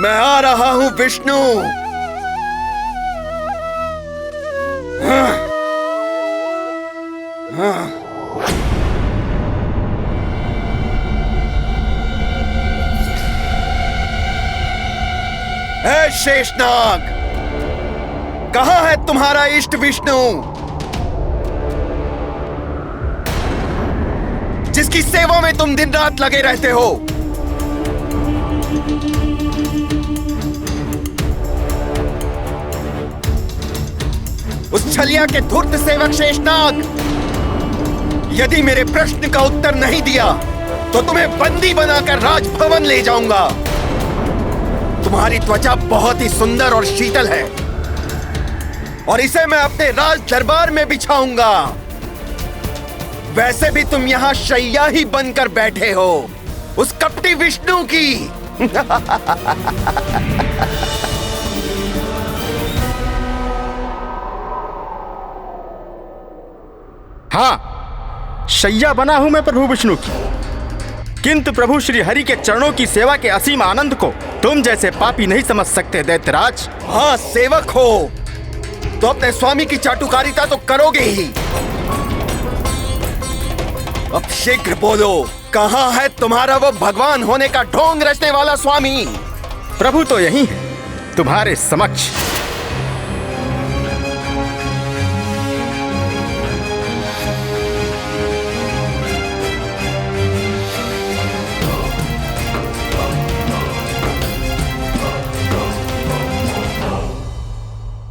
मैं आ रहा हूं विष्णु। हे शेषनाग, कहाँ है तुम्हारा इष्ट विष्णु, जिसकी सेवा में तुम दिन रात लगे रहते हो? उस छलिया के धूर्त सेवक शेषनाग, यदि मेरे प्रश्न का उत्तर नहीं दिया तो तुम्हें बंदी बनाकर राजभवन ले जाऊंगा। तुम्हारी त्वचा बहुत ही सुंदर और शीतल है और इसे मैं अपने राज दरबार में बिछाऊंगा। वैसे भी तुम यहां शैया ही बनकर बैठे हो उस कपटी विष्णु की। हाँ, शैया बना हूं मैं प्रभु विष्णु की, किंतु प्रभु श्री हरि के चरणों की सेवा के असीम आनंद को तुम जैसे पापी नहीं समझ सकते दैत्यराज। हाँ, सेवक हो तो अपने स्वामी की चाटुकारिता तो करोगे ही। अब शीघ्र बोलो, कहाँ है तुम्हारा वो भगवान होने का ढोंग रचने वाला स्वामी? प्रभु तो यही है, तुम्हारे समक्ष।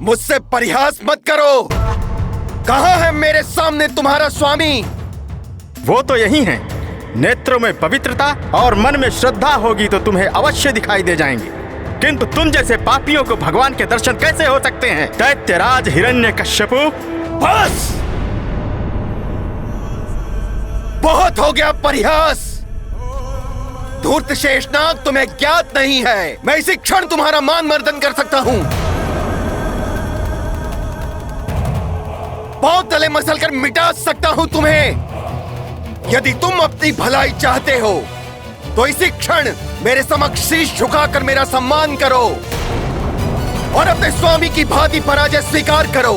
मुझसे परिहास मत करो। कहाँ है मेरे सामने तुम्हारा स्वामी? वो तो यही है। नेत्रों में पवित्रता और मन में श्रद्धा होगी तो तुम्हें अवश्य दिखाई दे जाएंगे, किंतु तुम जैसे पापियों को भगवान के दर्शन कैसे हो सकते हैं? दैत्यराज हिरण्यकश्यपु, बस बहुत हो गया परिहास। धूर्त शेषनाग, तुम्हें ज्ञात नहीं है, मैं इसी क्षण तुम्हारा मान मर्दन कर सकता हूं। पांव तले मसलकर मिटा सकता हूं तुम्हें। यदि तुम अपनी भलाई चाहते हो तो इसी क्षण मेरे समक्ष शीश झुकाकर मेरा सम्मान करो और अपने स्वामी की भांति पराजय स्वीकार करो,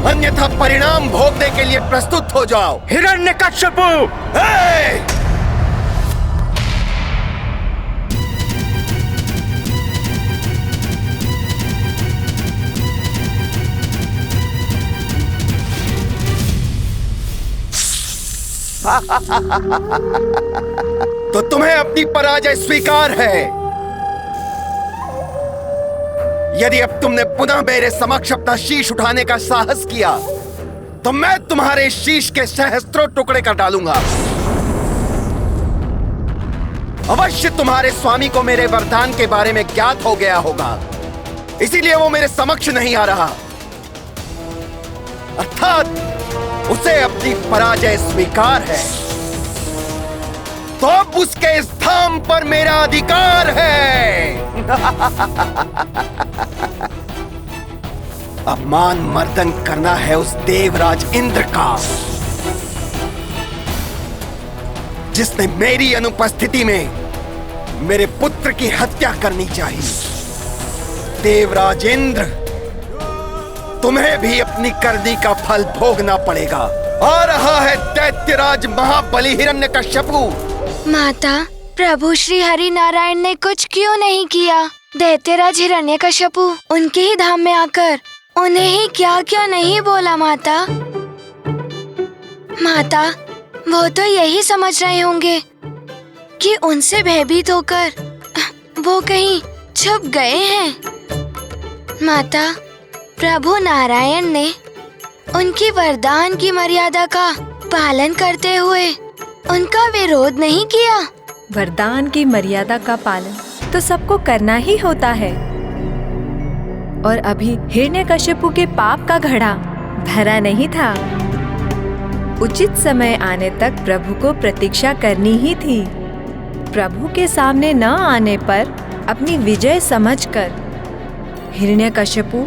अन्यथा परिणाम भोगने के लिए प्रस्तुत हो जाओ। हिरण्यकश्यपु! तो तुम्हें अपनी पराजय स्वीकार है। यदि अब तुमने पुनः मेरे समक्ष अपना शीश उठाने का साहस किया तो मैं तुम्हारे शीश के सहस्त्रों टुकड़े कर डालूंगा। अवश्य तुम्हारे स्वामी को मेरे वरदान के बारे में ज्ञात हो गया होगा, इसीलिए वो मेरे समक्ष नहीं आ रहा, अर्थात उसे अपनी पराजय स्वीकार है। तो अब उसके इस धाम पर मेरा अधिकार है। अपमान मर्दन करना है उस देवराज इंद्र का, जिसने मेरी अनुपस्थिति में मेरे पुत्र की हत्या करनी चाहिए। देवराज इंद्र, तुम्हें भी अपनी करनी का फल भोगना पड़ेगा। आ रहा है दैत्यराज महाबली हिरण्यकश्यपु। माता, प्रभु श्री हरि नारायण ने कुछ क्यों नहीं किया? दैत्यराज हिरण्यकश्यपु उनके ही धाम में आकर उन्हें ही क्या क्या नहीं बोला। माता, माता वो तो यही समझ रहे होंगे कि उनसे भयभीत होकर वो कहीं छुप गए हैं। माता, प्रभु नारायण ने उनकी वरदान की मर्यादा का पालन करते हुए उनका विरोध नहीं किया। वरदान की मर्यादा का पालन तो सबको करना ही होता है, और अभी हिरण्यकश्यपु के पाप का घड़ा भरा नहीं था। उचित समय आने तक प्रभु को प्रतीक्षा करनी ही थी। प्रभु के सामने न आने पर अपनी विजय समझकर हिरण्यकश्यपु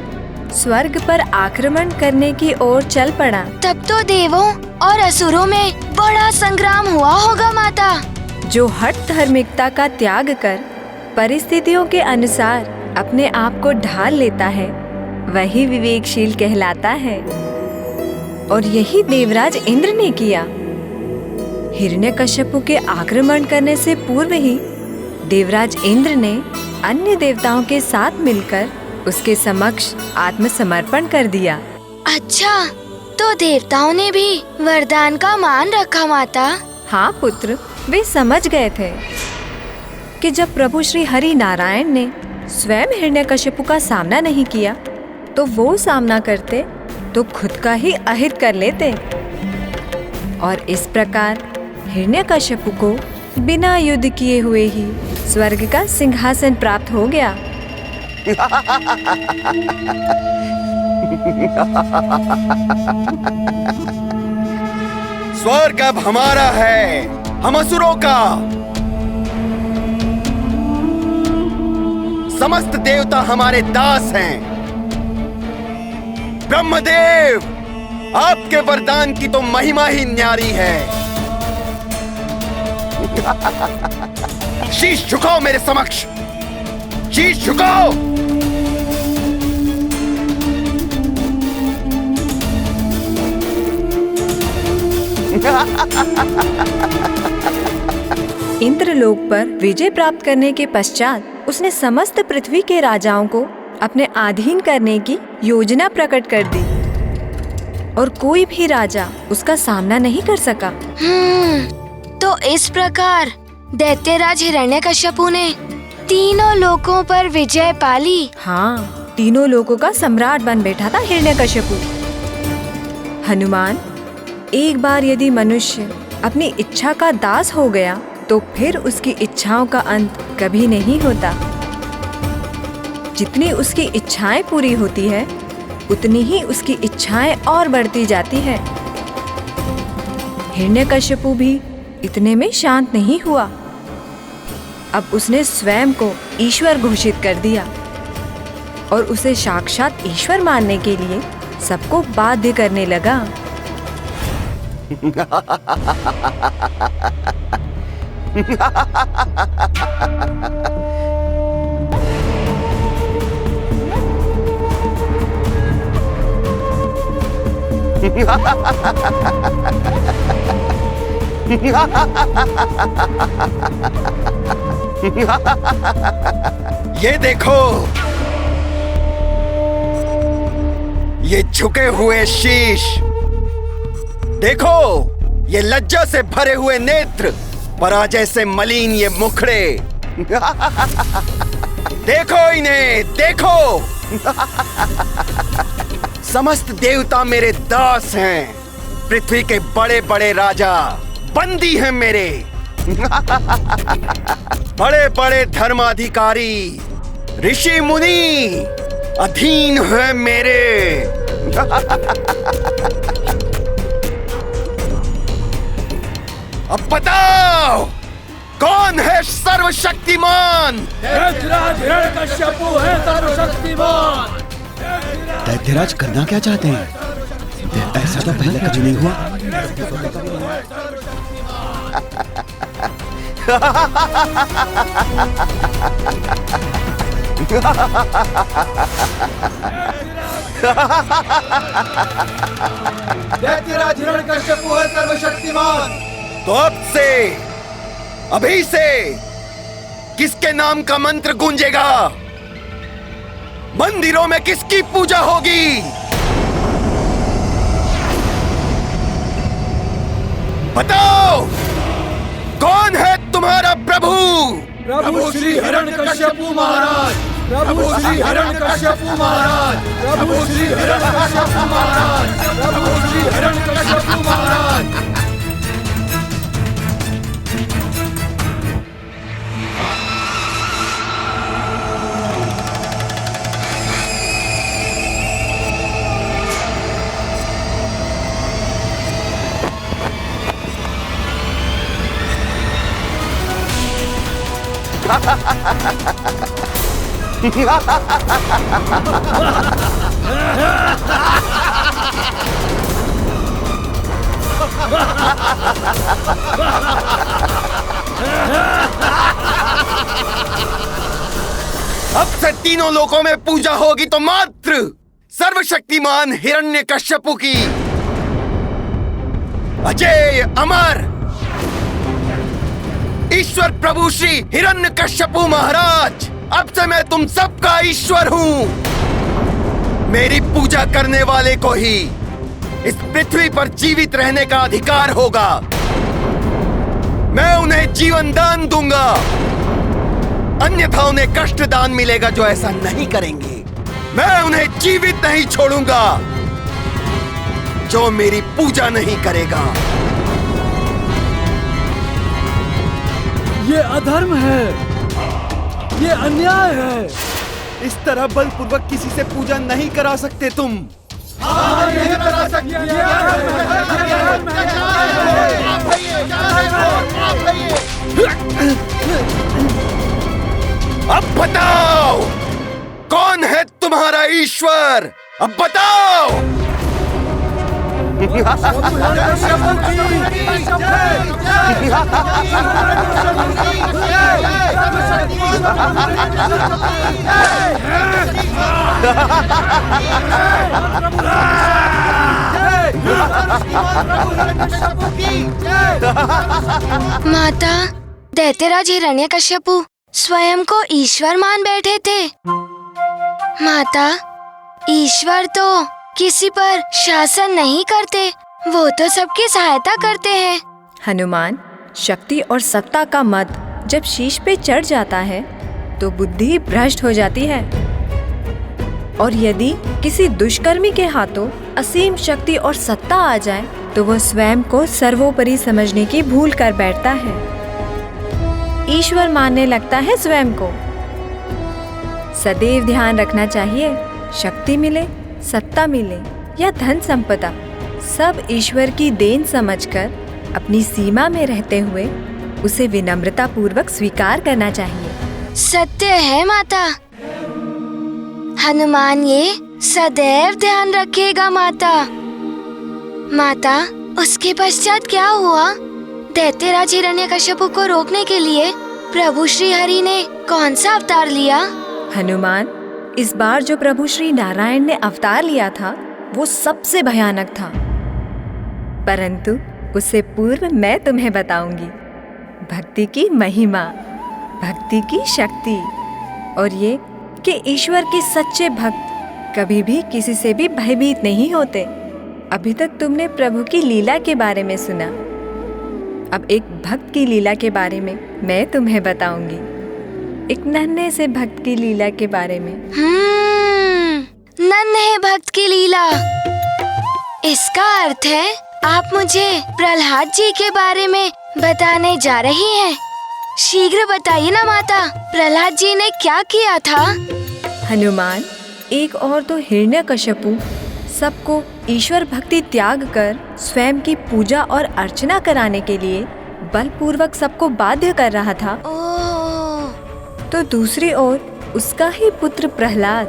स्वर्ग पर आक्रमण करने की ओर चल पड़ा। तब तो देवों और असुरों में बड़ा संग्राम हुआ होगा। माता, जो हठ धार्मिकता का त्याग कर परिस्थितियों के अनुसार अपने आप को ढाल लेता है वही विवेकशील कहलाता है। और यही देवराज इंद्र ने किया। हिरण्यकश्यपु के आक्रमण करने से पूर्व ही देवराज इंद्र ने अन्य देवताओं के साथ मिलकर उसके समक्ष आत्मसमर्पण कर दिया। अच्छा, तो देवताओं ने भी वरदान का मान रखा माता? हाँ पुत्र, वे समझ गए थे कि जब प्रभु श्री हरि नारायण ने स्वयं हिरण्यकश्यपु का सामना नहीं किया तो वो सामना करते तो खुद का ही अहित कर लेते। और इस प्रकार हिरण्यकश्यपु को बिना युद्ध किए हुए ही स्वर्ग का सिंहासन प्राप्त हो गया। स्वर्ग अब हमारा है, हम असुरों का। समस्त देवता हमारे दास हैं। ब्रह्मदेव, आपके वरदान की तो महिमा ही न्यारी है। शीश झुकाओ मेरे समक्ष, शीश झुकाओ। इंद्रलोक पर विजय प्राप्त करने के पश्चात उसने समस्त पृथ्वी के राजाओं को अपने अधीन करने की योजना प्रकट कर दी और कोई भी राजा उसका सामना नहीं कर सका। तो इस प्रकार दैत्यराज हिरण्यकश्यपु ने तीनों लोकों पर विजय पाली। हाँ, तीनों लोकों का सम्राट बन बैठा था हिरण्यकश्यपु। हनुमान, एक बार यदि मनुष्य अपनी इच्छा का दास हो गया तो फिर उसकी इच्छाओं का अंत कभी नहीं होता। जितनी उसकी इच्छाएं पूरी होती है उतनी ही उसकी इच्छाएं और बढ़ती जाती है। हिरण्यकश्यपु भी इतने में शांत नहीं हुआ। अब उसने स्वयं को ईश्वर घोषित कर दिया और उसे साक्षात ईश्वर मानने के लिए सबको बाध्य करने लगा। ये देखो, ये झुके हुए शीश, देखो ये लज्जा से भरे हुए नेत्र, पराजय से मलिन ये मुखड़े। देखो इन्हें, देखो। समस्त देवता मेरे दास हैं। पृथ्वी के बड़े बड़े राजा बंदी हैं मेरे। बड़े बड़े धर्माधिकारी ऋषि मुनि अधीन हैं मेरे। अब बताओ, कौन है सर्वशक्तिमान? हिरण्यकश्यपु है सर्वशक्तिमान। दैत्यराज करना क्या चाहते हैं? ऐसा तो पहले कभी नहीं हुआ। दैत्यराज हिरण्यकश्यपु है सर्वशक्तिमान। तो अब से, अभी से किसके नाम का मंत्र गूंजेगा? मंदिरों में किसकी पूजा होगी? बताओ, कौन है तुम्हारा प्रभु? प्रभु श्री हिरण्यकश्यपु महाराज। प्रभु श्री हिरण्यकश्यपु महाराज। प्रभु श्री हिरण्यकश्यपु महाराज। प्रभु श्री हिरण्यकश्यपु महाराज। अब से तीनों लोकों में पूजा होगी तो मात्र सर्वशक्तिमान हिरण्यकश्यपु की। अजय अमर ईश्वर प्रभु श्री हिरण्यकश्यपु महाराज, अब से मैं तुम सबका ईश्वर हूँ। मेरी पूजा करने वाले को ही इस पृथ्वी पर जीवित रहने का अधिकार होगा। मैं उन्हें जीवन दान दूंगा, अन्यथा उन्हें कष्ट दान मिलेगा जो ऐसा नहीं करेंगे। मैं उन्हें जीवित नहीं छोड़ूंगा जो मेरी पूजा नहीं करेगा। ये अधर्म है, ये अन्याय है। इस तरह बलपूर्वक किसी से पूजा नहीं करा सकते तुम। नहीं करा सकते। अब बताओ कौन है तुम्हारा ईश्वर? अब बताओ। माता, दैत्यराज हिरण्यकश्यपु स्वयं को ईश्वर मान बैठे थे। माता, ईश्वर तो किसी पर शासन नहीं करते, वो तो सबकी सहायता करते हैं। हनुमान, शक्ति और सत्ता का मद जब शीश पे चढ़ जाता है तो बुद्धि भ्रष्ट हो जाती है, और यदि किसी दुष्कर्मी के हाथों असीम शक्ति और सत्ता आ जाए तो वह स्वयं को सर्वोपरि समझने की भूल कर बैठता है, ईश्वर मानने लगता है स्वयं को। सदैव ध्यान रखना चाहिए, शक्ति मिले, सत्ता मिले या धन संपदा, सब ईश्वर की देन समझकर अपनी सीमा में रहते हुए उसे विनम्रता पूर्वक स्वीकार करना चाहिए। सत्य है माता। हनुमान ये सदैव ध्यान रखेगा माता। माता, उसके पश्चात क्या हुआ? दैत्यराज हिरण्यकश्यपु को रोकने के लिए प्रभु श्री हरि ने कौन सा अवतार लिया? हनुमान, इस बार जो प्रभु श्री नारायण ने अवतार लिया था वो सबसे भयानक था, परंतु उससे पूर्व मैं तुम्हें बताऊंगी भक्ति की महिमा, भक्ति की शक्ति, और ये कि ईश्वर के सच्चे भक्त कभी भी किसी से भी भयभीत नहीं होते। अभी तक तुमने प्रभु की लीला के बारे में सुना, अब एक भक्त की लीला के बारे में मैं तुम्हें बताऊंगी, एक नन्हे से भक्त की लीला के बारे में। नन्हे भक्त की लीला, इसका अर्थ है आप मुझे प्रहलाद जी के बारे में बताने जा रही हैं। शीघ्र बताइए ना माता, प्रहलाद जी ने क्या किया था? हनुमान, एक और तो हिरण्यकश्यपु सबको ईश्वर भक्ति त्याग कर स्वयं की पूजा और अर्चना कराने के लिए बलपूर्वक सबको बाध्य कर रहा था, तो दूसरी ओर उसका ही पुत्र प्रहलाद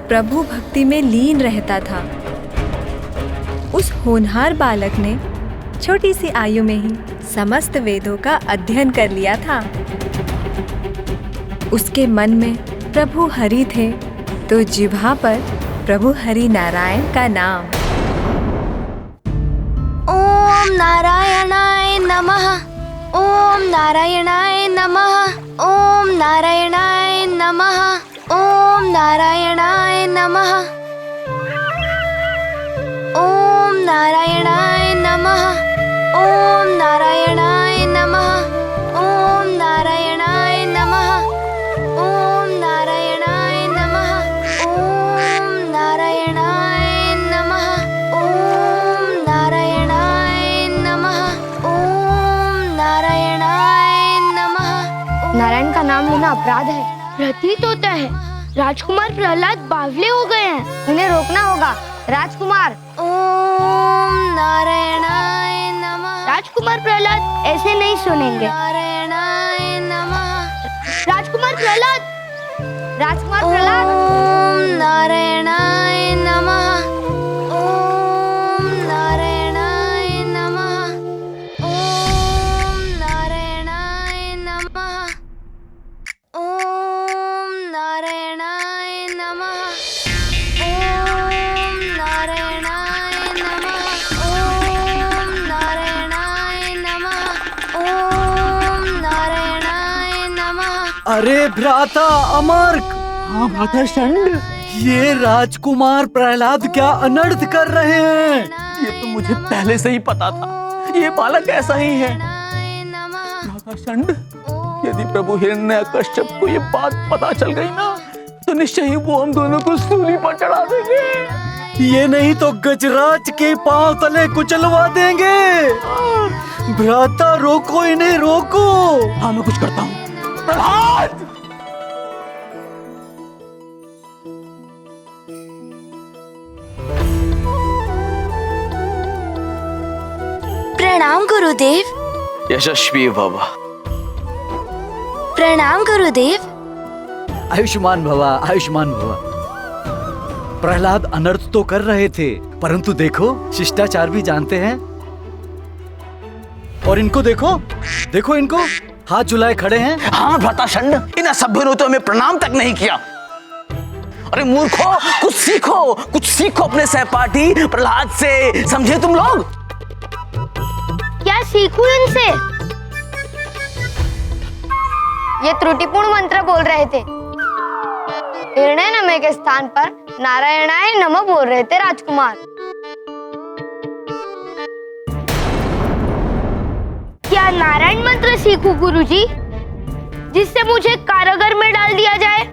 प्रभु भक्ति में लीन रहता था। उस होनहार बालक ने छोटी सी आयु में ही समस्त वेदों का अध्ययन कर लिया था। उसके मन में प्रभु हरि थे तो जिह्वा पर प्रभु हरि नारायण का नाम। ओम नारायणाय नमः, ओम नारायणाय नमः, ओम नारायणाय नमः, ओम नारायणाय नमः, ओम नारायणाय नमः, ओम नारायणाय नमः, ओम नारायणाय नमः, ओम नारायणाय नमः, ओम नारायणाय नमः, ओम नारायणाय नमः, ओम नारायणाय नमः। नारायण का नाम लेना अपराध है। प्रतीत होता है राजकुमार प्रहलाद बावले हो गए हैं, उन्हें रोकना होगा। राजकुमार, ओम नारायणाय नमः। राजकुमार प्रहलाद ऐसे नहीं सुनेंगे। नारायणाय नमः। राजकुमार प्रहलाद, राजकुमार प्रहलाद, ओम नारायणाय नमः, ओम नारायणाय नमः, ओम नारायणाय नमः, ओम नारायण अरे भ्राता अमर्क। हाँ भ्राता षंड, ये राजकुमार प्रहलाद क्या अनर्थ कर रहे हैं? ये तो मुझे पहले से ही पता था, ये बालक ऐसा ही है। भ्राता षंड, यदि प्रभु हिरण्यकश्यप को ये बात पता चल गई ना, तो निश्चय ही वो हम दोनों को सूली पर चढ़ा देंगे। ये नहीं तो गजराज के पांव तले कुचलवा देंगे। भ्राता रोको इन्हें, रोको। हाँ मैं कुछ करता हूँ। प्रहलाद! प्रणाम गुरुदेव। यशस्वी भव। प्रणाम गुरुदेव। आयुष्मान भवा, आयुष्मान भवा। प्रहलाद अनर्थ तो कर रहे थे, परंतु देखो शिष्टाचार भी जानते हैं। और इनको देखो, देखो इनको, हाथ झुलाए खड़े हैं। हाँ भ्राता षंड, इन असभ्यों ने तो हमें प्रणाम तक नहीं किया। अरे मूर्खों, कुछ सीखो अपने सहपाठी प्रहलाद से, समझे तुम लोग? क्या सीखूं इनसे? ये त्रुटिपूर्ण मंत्र बोल रहे थे। हिरण्य नमः के स्थान पर नारायणाय नमः बोल रहे थे राजकुमार। क्या नारायण मंत्र सीखूं गुरुजी, जिससे मुझे कारागार में डाल दिया जाए?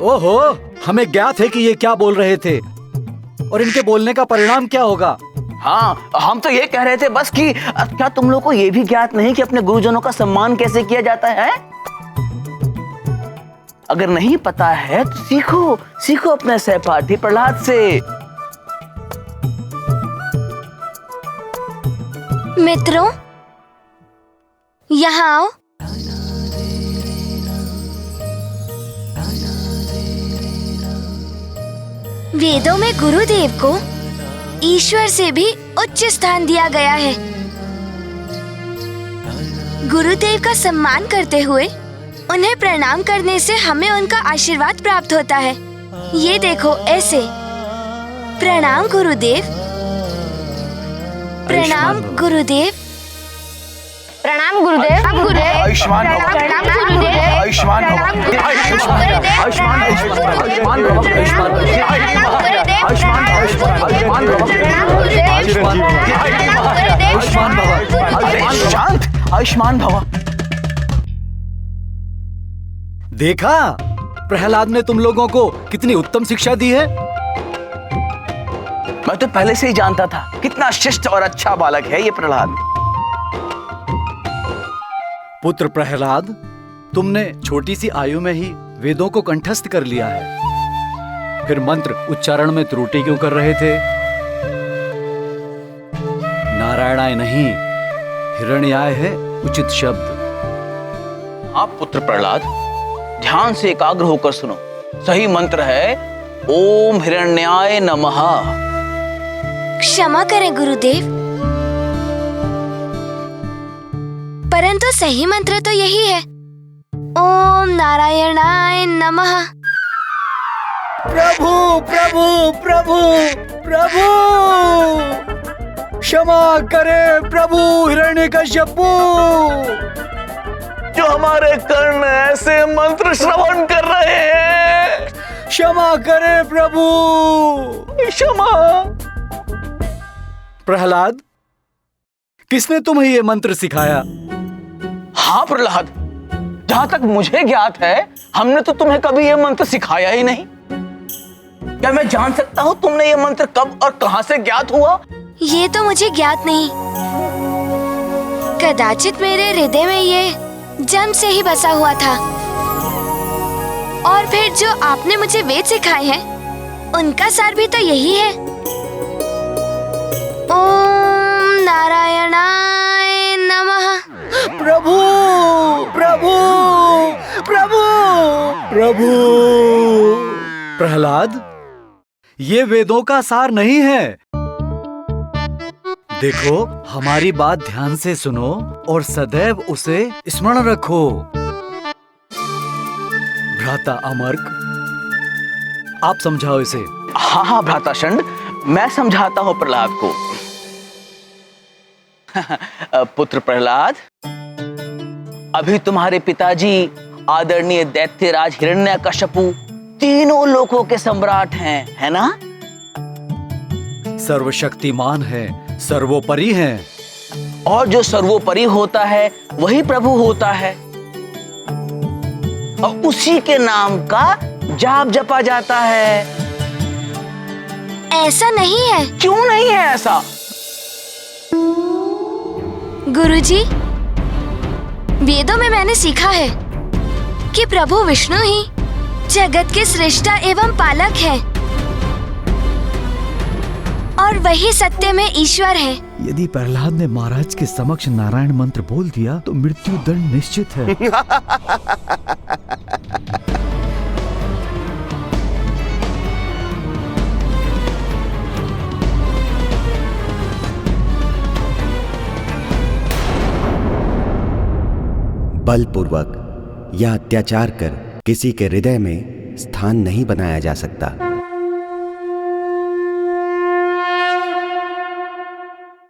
ओहो, हमें ज्ञात है कि ये क्या बोल रहे थे और इनके बोलने का परिणाम क्या होगा। हाँ, हम तो ये कह रहे थे बस कि क्या तुम लोग को ये भी ज्ञात नहीं कि अपने गुरुजनों का सम्मान कैसे किया जाता है? अगर नहीं पता है तो सीखो अपने सहपाठी प्रहलाद से। मित्रों, यहाँ आओ। वेदों में गुरुदेव को ईश्वर से भी उच्च स्थान दिया गया है। गुरुदेव का सम्मान करते हुए उन्हें प्रणाम करने से हमें उनका आशीर्वाद प्राप्त होता है। ये देखो, ऐसे। प्रणाम गुरुदेव। प्रणाम गुरुदेव। प्रणाम गुरुदेव। आयुष्मान भव। प्रणाम गुरुदेव। आयुष्मान भव। आयुष्मान आयुष्मान भव। देखा, प्रहलाद ने तुम लोगों को कितनी उत्तम शिक्षा दी है। मैं तो पहले से ही जानता था कितना शिष्ट और अच्छा बालक है ये प्रहलाद। पुत्र प्रहलाद, तुमने छोटी सी आयु में ही वेदों को कंठस्थ कर लिया है, फिर मंत्र उच्चारण में त्रुटि क्यों कर रहे थे? नारायणाय नहीं, हिरण्याय है उचित शब्द। आप पुत्र प्रहलाद, ध्यान से एकाग्र होकर सुनो। सही मंत्र है ओम हिरण्याय नमः। क्षमा करें गुरुदेव, परंतु सही मंत्र तो यही है, ओम नारायणाय नमः। प्रभु प्रभु प्रभु प्रभु, क्षमा करे प्रभु हिरण्यकश्यपु, जो हमारे कर्ण ऐसे मंत्र श्रवण कर रहे हैं। क्षमा करे प्रभु, क्षमा। प्रहलाद, किसने तुम्हें ये मंत्र सिखाया? हाँ प्रहलाद, जहां तक मुझे ज्ञात है हमने तो तुम्हें कभी ये मंत्र सिखाया ही नहीं। क्या मैं जान सकता हूँ तुमने ये मंत्र कब और कहां से ज्ञात हुआ? ये तो मुझे ज्ञात नहीं, कदाचित मेरे हृदय में ये जन्म से ही बसा हुआ था। और फिर जो आपने मुझे वेद सिखाए हैं, उनका सार भी तो यही है। ओम नारायणाय नमः। प्रभु प्रभु प्रभु प्रभु। प्रहलाद, ये वेदों का सार नहीं है। देखो, हमारी बात ध्यान से सुनो और सदैव उसे स्मरण रखो। भ्राता अमर्क, आप समझाओ इसे। हाँ हाँ भ्राता षंड, मैं समझाता हूँ प्रहलाद को। पुत्र प्रहलाद, अभी तुम्हारे पिताजी आदरणीय दैत्यराज हिरण्यकश्यपु तीनों लोकों के सम्राट हैं, है ना? सर्वशक्तिमान है, सर्वोपरि है। और जो सर्वोपरि होता है वही प्रभु होता है और उसी के नाम का जाप जपा जाता है। ऐसा नहीं है। क्यों नहीं है ऐसा? गुरुजी, वेदों में मैंने सीखा है कि प्रभु विष्णु ही जगत के सृष्टा एवं पालक है और वही सत्य में ईश्वर है। यदि प्रहलाद ने महाराज के समक्ष नारायण मंत्र बोल दिया तो मृत्यु दंड निश्चित है। बलपूर्वक या अत्याचार कर किसी के हृदय में स्थान नहीं बनाया जा सकता।